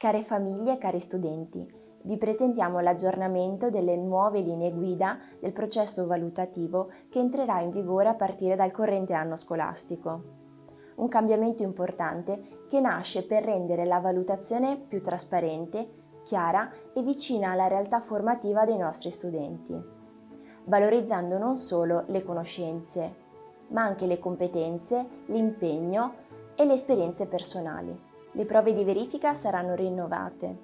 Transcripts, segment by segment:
Care famiglie e cari studenti, vi presentiamo l'aggiornamento delle nuove linee guida del processo valutativo che entrerà in vigore a partire dal corrente anno scolastico. Un cambiamento importante che nasce per rendere la valutazione più trasparente, chiara e vicina alla realtà formativa dei nostri studenti, valorizzando non solo le conoscenze, ma anche le competenze, l'impegno e le esperienze personali. Le prove di verifica saranno rinnovate.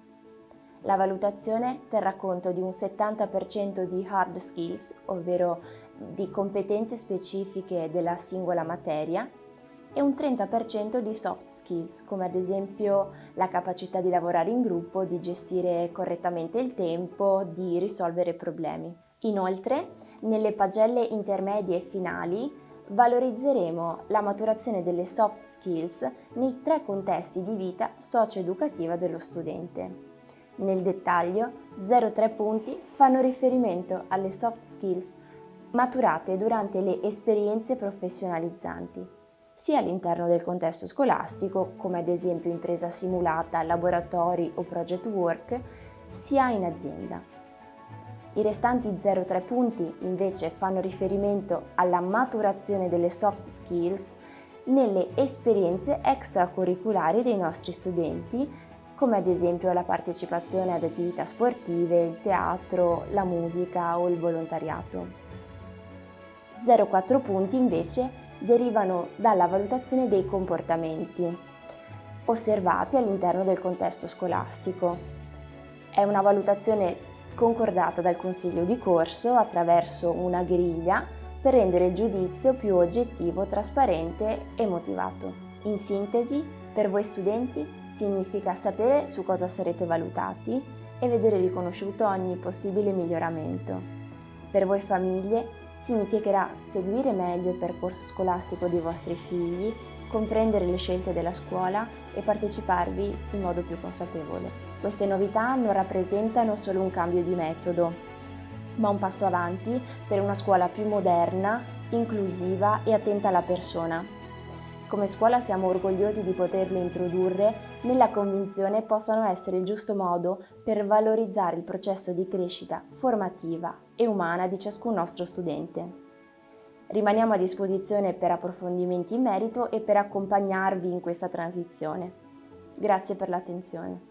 La valutazione terrà conto di un 70% di hard skills, ovvero di competenze specifiche della singola materia, e un 30% di soft skills, come ad esempio la capacità di lavorare in gruppo, di gestire correttamente il tempo, di risolvere problemi. Inoltre, nelle pagelle intermedie e finali, valorizzeremo la maturazione delle soft skills nei 3 contesti di vita socio-educativa dello studente. Nel dettaglio, 0,3 punti fanno riferimento alle soft skills maturate durante le esperienze professionalizzanti, sia all'interno del contesto scolastico, come ad esempio impresa simulata, laboratori o project work, sia in azienda. I restanti 0,3 punti invece fanno riferimento alla maturazione delle soft skills nelle esperienze extracurriculari dei nostri studenti, come ad esempio la partecipazione ad attività sportive, il teatro, la musica o il volontariato. 0,4 punti invece derivano dalla valutazione dei comportamenti osservati all'interno del contesto scolastico. È una valutazione concordata dal consiglio di corso attraverso una griglia per rendere il giudizio più oggettivo, trasparente e motivato. In sintesi, per voi studenti significa sapere su cosa sarete valutati e vedere riconosciuto ogni possibile miglioramento. Per voi famiglie significherà seguire meglio il percorso scolastico dei vostri figli, comprendere le scelte della scuola e parteciparvi in modo più consapevole. Queste novità non rappresentano solo un cambio di metodo, ma un passo avanti per una scuola più moderna, inclusiva e attenta alla persona. Come scuola siamo orgogliosi di poterle introdurre nella convinzione possano essere il giusto modo per valorizzare il processo di crescita formativa e umana di ciascun nostro studente. Rimaniamo a disposizione per approfondimenti in merito e per accompagnarvi in questa transizione. Grazie per l'attenzione.